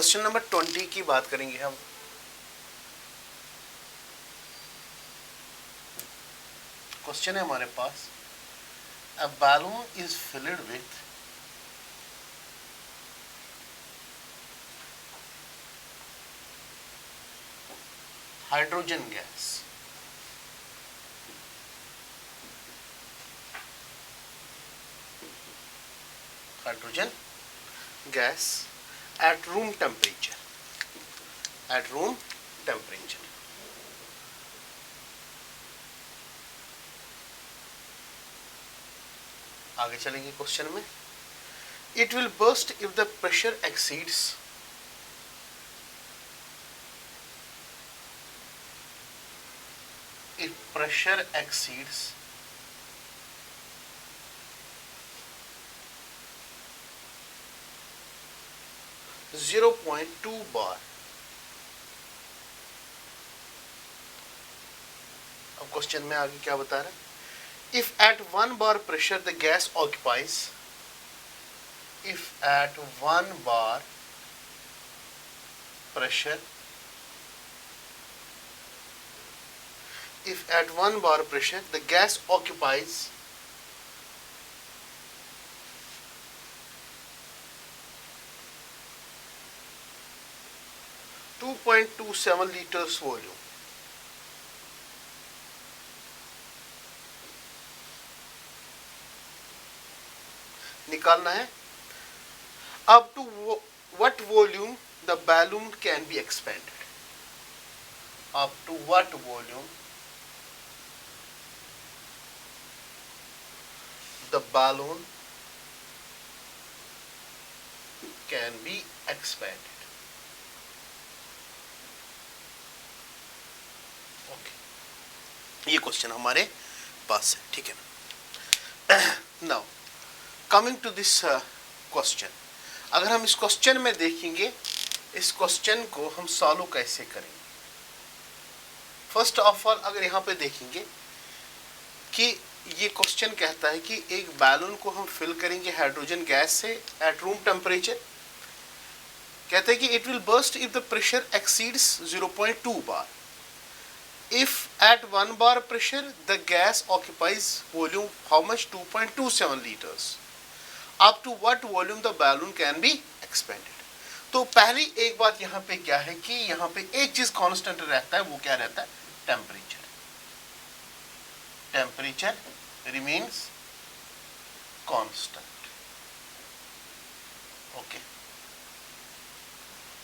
Question number 20 की बात करेंगे हम। क्वेश्चन है हमारे पास, a balloon is filled with hydrogen gas. Hydrogen gas at room temperature, at room temperature। आगे चलेंगे क्वेश्चन में। It will burst if the pressure exceeds if pressure exceeds 0.2 bar। अब क्वेश्चन में आगे क्या बता रहा है, if at 1 bar pressure the gas occupies, if at 1 bar pressure, if at 1 bar pressure the gas occupies 2.27 liters volume, निकालना है up to what volume the balloon can be expanded, up to what volume the balloon can be expanded। ये question हमारे पास है, ठीक है ना। Now coming to this question, अगर हम इस क्वेश्चन में देखेंगे, इस क्वेश्चन को हम सॉल्व कैसे करेंगे। फर्स्ट ऑफ ऑल अगर यहाँ पे देखेंगे कि ये क्वेश्चन कहता है कि एक बैलून को हम फिल करेंगे हाइड्रोजन गैस से एट रूम टेम्परेचर। कहते हैं कि it will burst if the pressure exceeds 0.2 bar. If at 1 bar pressure the gas occupies volume how much, 2.27 liters, up to what volume the balloon can be expanded। तो पहली एक बात यहाँ पे क्या है कि यहाँ पे एक चीज कांस्टेंट रहता है, वो क्या रहता है, temperature. Temperature remains constant. Okay,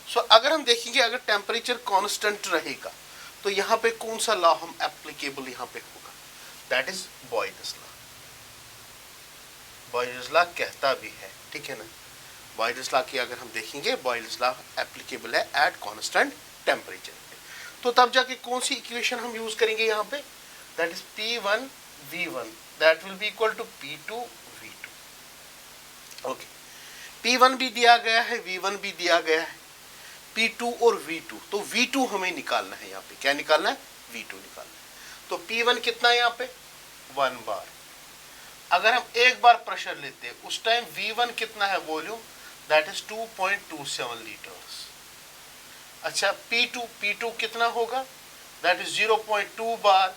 so अगर हम देखेंगे अगर टेम्परेचर कांस्टेंट रहेगा तो यहाँ पे कौन सा लॉ हम एप्लीकेबल यहाँ पे होगा, that is Boyle's law. Boyle's law कहता भी है, ठीक है ना। बॉयल्स लॉ की अगर हम देखेंगे, बॉयल्स लॉ एप्लीकेबल है एट कांस्टेंट टेम्परेचर पे। तो तब जाके कौन सी इक्वेशन हम यूज करेंगे यहाँ पे, that is P1 V1 that will be equal to P2 V2। Okay, P1 भी दिया गया है, V1 भी दिया गया है, P2 और V2। तो V2 हमें निकालना है, यहाँ पे क्या निकालना है, V2 निकालना है। तो P1 कितना है यहाँ पे, 1 बार। अगर हम एक बार प्रेशर लेते हैं उस टाइम V1 कितना है वॉल्यूम, दैट इज 2.27 लीटर्स। अच्छा P2 कितना होगा, दैट इज 0.2 बार।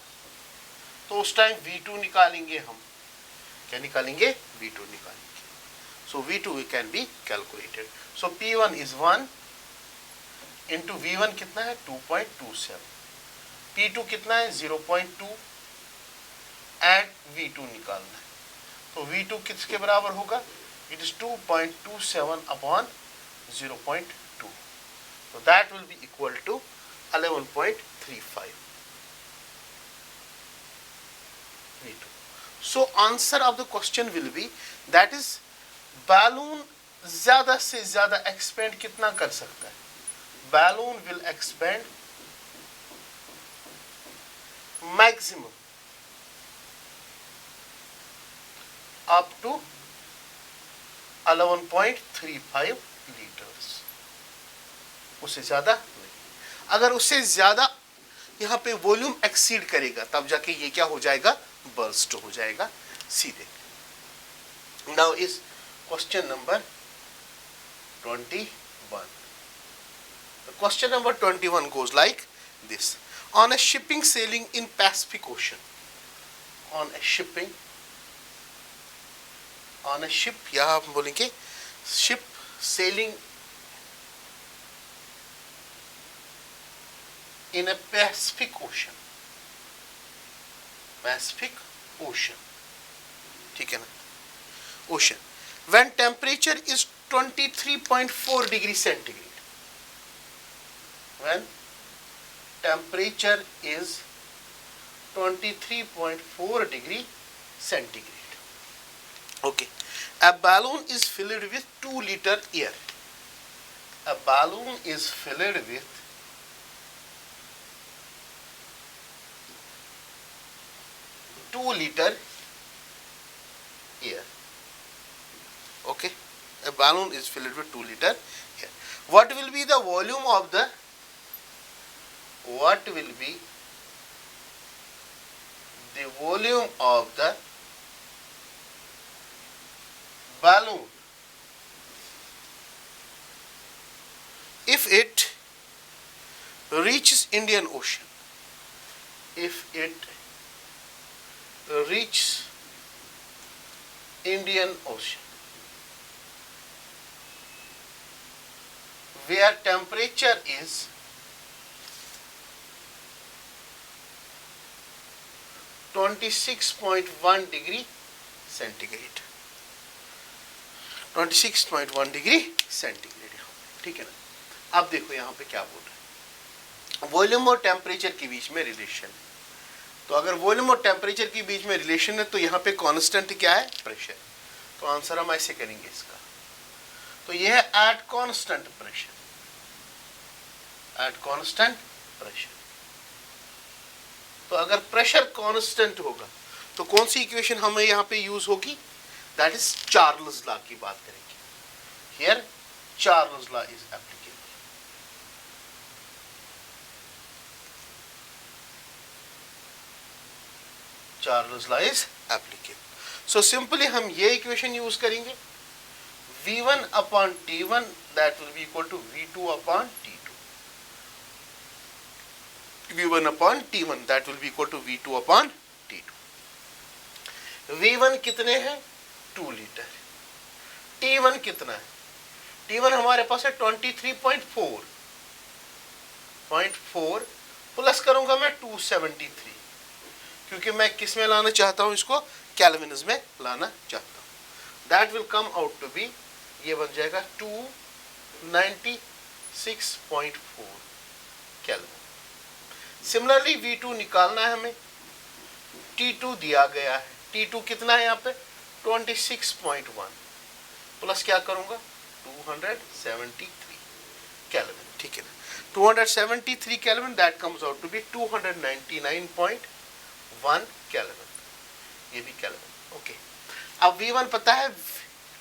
तो उस टाइम V2 निकालेंगे हम, क्या निकालेंगे, V2 निकालेंगे। सो V2 can be calculated. So P1 is 1 into V1 कितना है 2.27, P2 कितना है 0.2 एंड V2 निकालना है। तो V2 किसके बराबर होगा, इट इज 2.27 अपॉन 0.2, तो that will be equal to 11.35 V2। So answer of the question will be, that is balloon ज्यादा से ज्यादा एक्सपेंड कितना कर सकता है, balloon will expand maximum up to 11.35 liters, उससे ज्यादा नहीं। अगर उससे ज्यादा यहाँ पे वॉल्यूम एक्सीड करेगा तब जाके ये क्या हो जाएगा, बर्स्ट हो जाएगा सीधे। नाउ इस question number 21, The question number 21 goes like this. On a shipping sailing in Pacific Ocean, on a ship, यहाँ हम बोलेंगे ship sailing in a Pacific Ocean, ठीक है ना, ocean, when temperature is 23.4 degree centigrade, when temperature is 23.4 degree centigrade. Okay, a balloon is filled with 2 liter air. A balloon is filled with 2 liter air. Okay, a balloon is filled with 2 liter air. What will be the volume of the volume of the balloon if it reaches Indian Ocean? If it reaches Indian Ocean, where temperature is 26.1 degree centigrade, 26.1 degree centigrade, ठीक है ना। अब देखो यहाँ पे क्या बोल रहे हैं, वॉल्यूम और टेम्परेचर के बीच में रिलेशन है। तो अगर वॉल्यूम और टेम्परेचर के बीच में रिलेशन है तो यहाँ पे कांस्टेंट क्या है, प्रेशर। तो आंसर हम ऐसे करेंगे इसका, तो यह है at constant pressure, at constant pressure. तो अगर प्रेशर कांस्टेंट होगा तो कौन सी इक्वेशन हमें यहाँ पे यूज होगी, दैट इज चार्ल्स लॉ की बात करेंगे। Here Charles law is applicable. Charles law is applicable. So simply हम ये इक्वेशन यूज करेंगे, V1 upon T1 that will be equal to V2 upon T2, V1 upon T1 that will be equal to V2 upon T2. V1 कितने हैं, 2 litre. T1 कितना है, T1 हमारे पास है 23.4 प्लस करूंगा मैं 273, क्योंकि मैं किस में लाना चाहता हूं इसको, केल्विन्स में लाना चाहता हूं। That will come out to be, ये बन जाएगा 296.4 केल्विन। सिमिलरली V2 निकालना है हमें, T2 दिया गया है, T2 कितना है यहाँ पे 26.1 प्लस क्या करूंगा 273 केल्विन, ठीक है ना। 273 kelvin that comes out to be 299.1 kelvin, ये भी केल्विन। ओके, अब V1 पता है,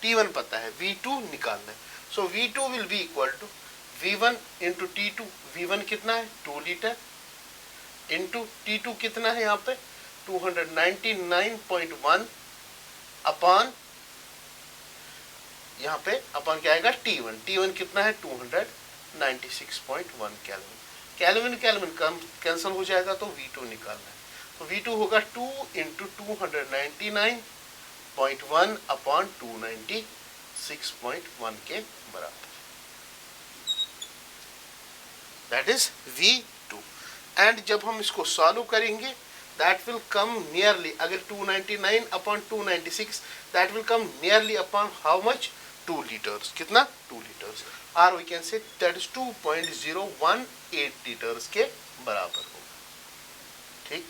T1 पता है, V2 निकालना है। So V2 will be equal to V1 into T2। V1 कितना है 2 लीटर इंटू T2 कितना है यहाँ पे 299.1 अपॉन, यहाँ पे अपॉन क्या आएगा T1। T1 कितना है 296.1 केल्विन। केल्विन केल्विन कैंसिल हो जाएगा तो V2 निकालना है। तो V2 होगा 2 इंटू 299.1 अपॉन 296.1 के बराबर, दैट इज V2। एंड जब हम इसको सॉल्व करेंगे दैट विल कम नियरली, अगर 299 upon 296 that will come nearly upon how much 2 litres, कितना 2 लीटर्स, और we can say that is 2.018 litres के बराबर होगा, ठीक।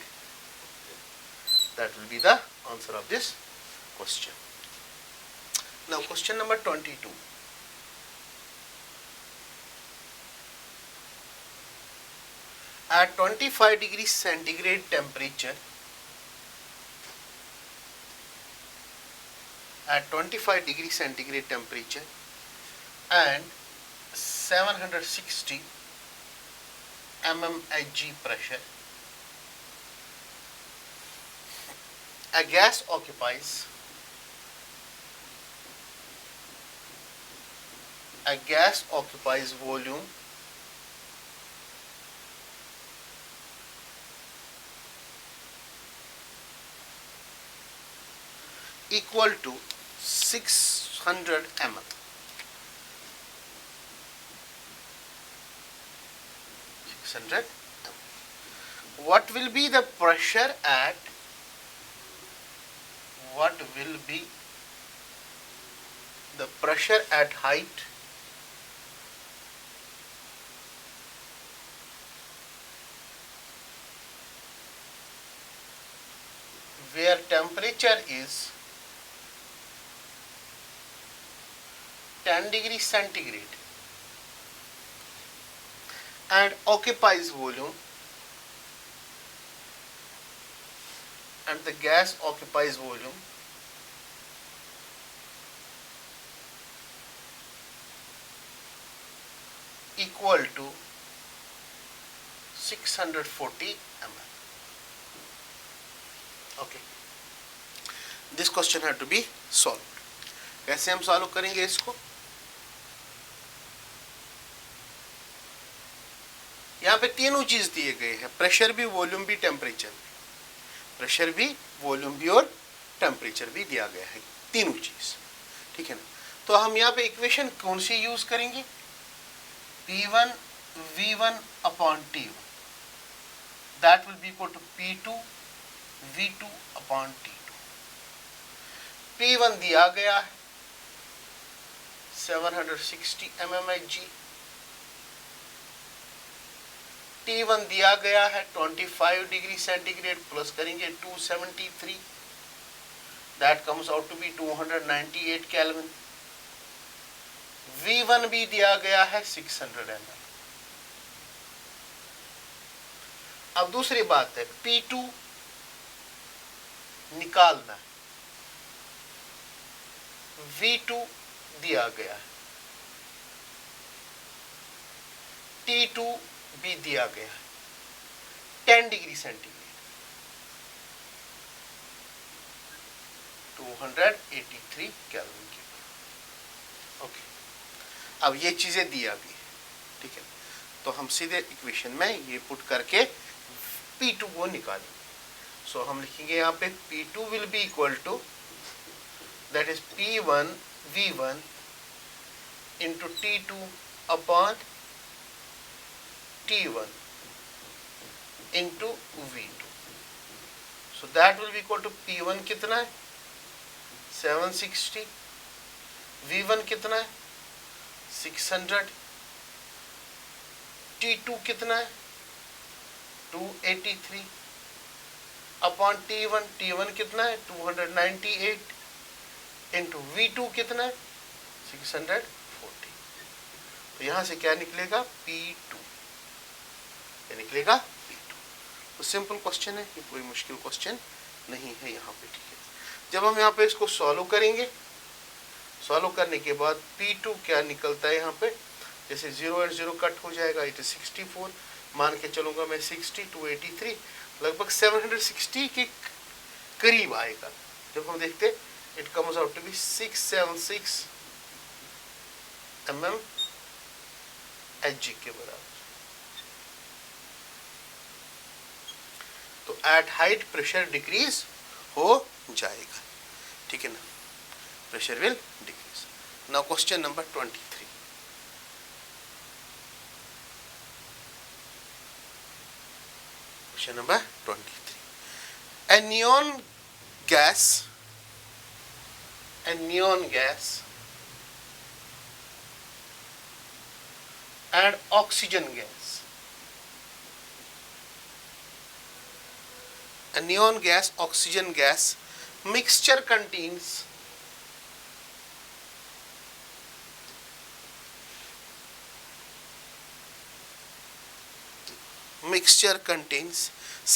That will be the answer of this question. Now question number 22। At 25 degree centigrade temperature, at 25 degree centigrade temperature and 760 mmHg pressure, a gas occupies volume equal to 600 ml. 600 ml. What will be the pressure at height where temperature is 10 degrees centigrade and occupies volume, and the gas occupies volume equal to 640 ml. Okay, this question had to be solved. कैसे हम solve करेंगे इसको? यहाँ पे तीनों चीज दिए गए हैं, प्रेशर भी, वॉल्यूम भी, टेम्परेचर भी. प्रेशर भी, वॉल्यूम भी और टेम्परेचर भी दिया गया है, तीनों चीज. ठीक है ना? तो हम यहाँ पे इक्वेशन कौन सी यूज करेंगे? P1 V1 upon T1, that will be equal to P2 V2 upon T2. P1 दिया गया है 760 mmHg, T1 दिया गया है 25 डिग्री सेंटीग्रेड, प्लस करेंगे 273, that comes out to be 298 Kelvin. V1 भी दिया गया है 600 ml. अब दूसरी बात है, P2 निकालना है. V2 दिया गया है, T2 भी दिया गया है 10 डिग्री सेंटीग्रेड, 283 केल्विन के. ओके, अब ये चीजें दिया गई है. ठीक है, तो हम सीधे इक्वेशन में ये पुट करके P2 को निकालेंगे. सो हम लिखेंगे यहाँ पे P2 will be equal to, that is P1 V1 into T2 upon T1 into V2. So that will be equal to P1 कितना है 760, V1 कितना है 600, T2 कितना है 283 अपॉन T1, T1 कितना है 298 इंटू V2 कितना है 640. तो यहां से क्या निकलेगा P2, क्या निकलेगा P2. तो सिंपल क्वेश्चन है, ये कोई मुश्किल क्वेश्चन नहीं है यहाँ पे. ठीक है, जब हम यहाँ पे इसको सॉल्व करेंगे, सॉल्व करने के बाद P2 क्या निकलता है यहाँ पे, जैसे 0 और 0 कट हो जाएगा, इट 64 मान के चलूंगा मैं, 60 283, लगभग 760 के करीब आएगा. जब हम देखते it comes out to be 676 mm Hg के बराबर. तो एट हाइट प्रेशर डिक्रीज हो जाएगा. ठीक है ना, pressure will decrease. Now question number 23. Question number 23. A neon gas and oxygen gas. A neon gas, oxygen gas mixture contains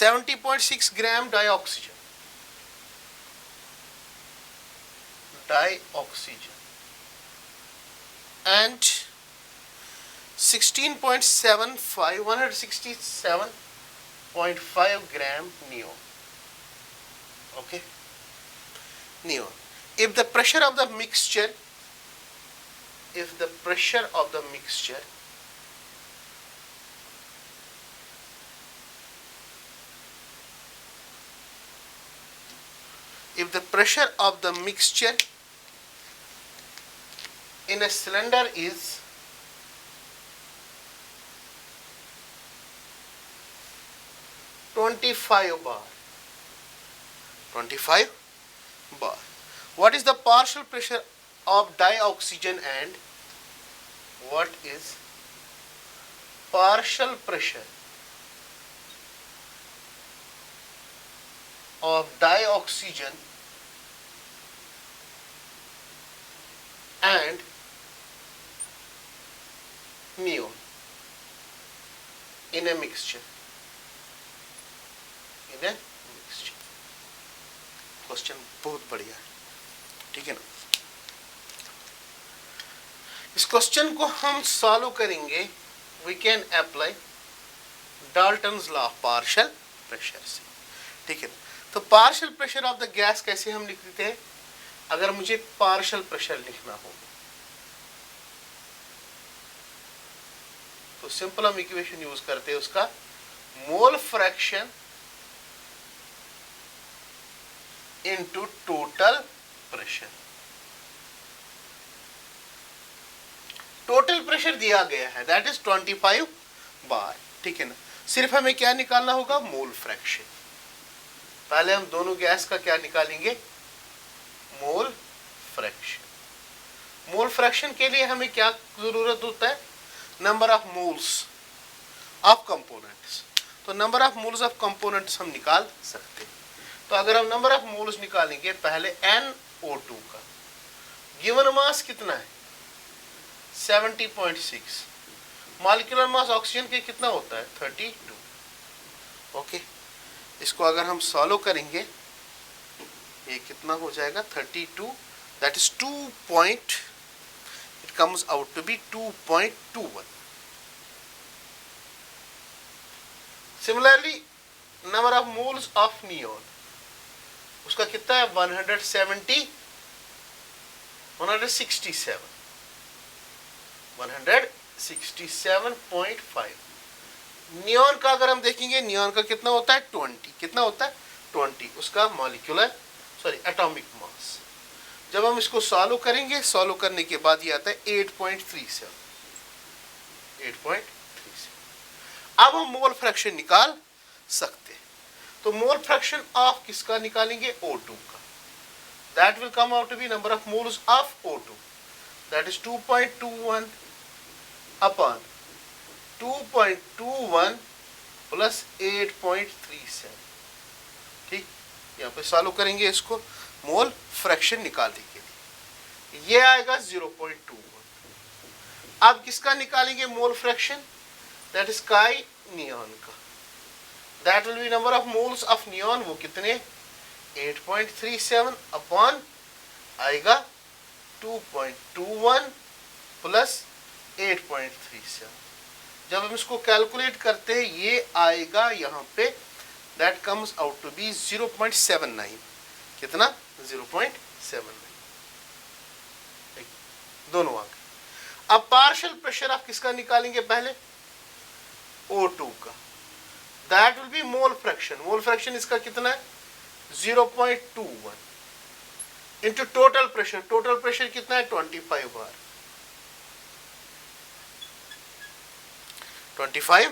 70.6 gram dioxygen and 167.5 gram neon. Okay, neon. If the pressure of the mixture the pressure of the mixture in a cylinder is 25 bar. 25 bar. What is the partial pressure of dioxygen and what is partial pressure of dioxygen and neon in a mixture? In a mixture. Question बहुत बढ़िया है, ठीक है ना। इस question को हम solve करेंगे, we can apply Dalton's law of partial pressure से, ठीक है ना। तो partial pressure of the gas कैसे हम लिख देते हैं, अगर मुझे पार्शियल प्रेशर लिखना हो तो सिंपल हम इक्वेशन यूज करते हैं उसका, mole fraction into total pressure. Total pressure दिया गया है दैट इज 25 बार, ठीक है ना। सिर्फ हमें क्या निकालना होगा, मोल फ्रैक्शन। पहले हम दोनों गैस का क्या निकालेंगे, मोल फ्रैक्शन। मोल फ्रैक्शन के लिए हमें क्या जरूरत होता है, number of moles of components. तो number of moles of components हम निकाल सकते हैं। तो अगर हम नंबर ऑफ मोल्स निकालेंगे, पहले NO2 का गिवन मास कितना है 70.6, मॉलिक्यूलर मास ऑक्सीजन के कितना होता है 32। ओके, इसको अगर हम सॉल्व करेंगे ये कितना हो जाएगा 32, that is 2. It comes out to be 2.21। Similarly number of moles of neon, उसका कितना है 167। 167.5। नियॉन का अगर हम देखेंगे, नियॉन का कितना होता है 20, कितना होता है 20, उसका मॉलिक्यूलर एटॉमिक मास। जब हम इसको सॉल्व करेंगे, सॉल्व करने के बाद ये आता है 8.37। अब हम मोल फ्रैक्शन निकाल सकते हैं। तो मोल फ्रैक्शन ऑफ किसका निकालेंगे, O2 का। That will come out to be number of moles of O2, that is 2.21 upon 2.21 plus 8.37। ठीक, यहाँ पे सॉल्व करेंगे इसको मोल फ्रैक्शन निकालने के लिए, ये आएगा 0.21। अब किसका निकालेंगे मोल फ्रैक्शन, दैट इज काई नियॉन का। That will B number of moles of neon, वो कितने 8.37 अपॉन आएगा 2.21 प्लस 8.37। जब हम इसको कैलकुलेट करते हैं ये आएगा यहाँ पे, that comes out to be 0.79। कितना 0.79, दोनों आ गए। अब पार्शियल प्रेशर आप किसका निकालेंगे, पहले O2 का। That will B mole fraction. Mole fraction इसका कितना है 0.21 into total pressure. Total pressure कितना है 25 बार, 25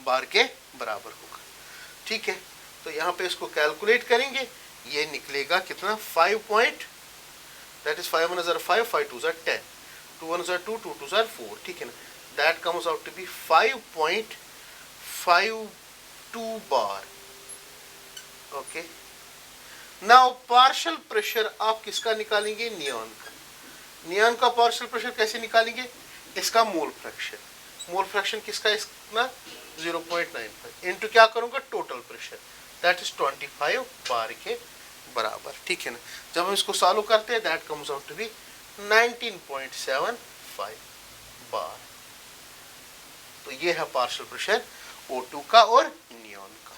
बार के बराबर होगा। ठीक है, तो यहाँ पे इसको कैलकुलेट करेंगे, ये निकलेगा कितना 5 दैट इज 5 1 5, 5 2 10, 2 1 2, 2 2 4। ठीक है ना, that comes out to be 5.52 bar. Okay, now partial pressure आप किसका निकालेंगे, नियॉन का। नियॉन का पार्शियल प्रेशर कैसे निकालेंगे, इसका मोल फ्रैक्शन। मोल फ्रैक्शन किसका, इसका 0.95 इंटू क्या करूंगा टोटल प्रेशर, दैट इज 25 बार के बराबर। ठीक है ना, जब हम इसको सॉल्व करते हैं that comes out to be 19.75 bar. तो ये है पार्शियल प्रेशर O2 का और नियॉन का।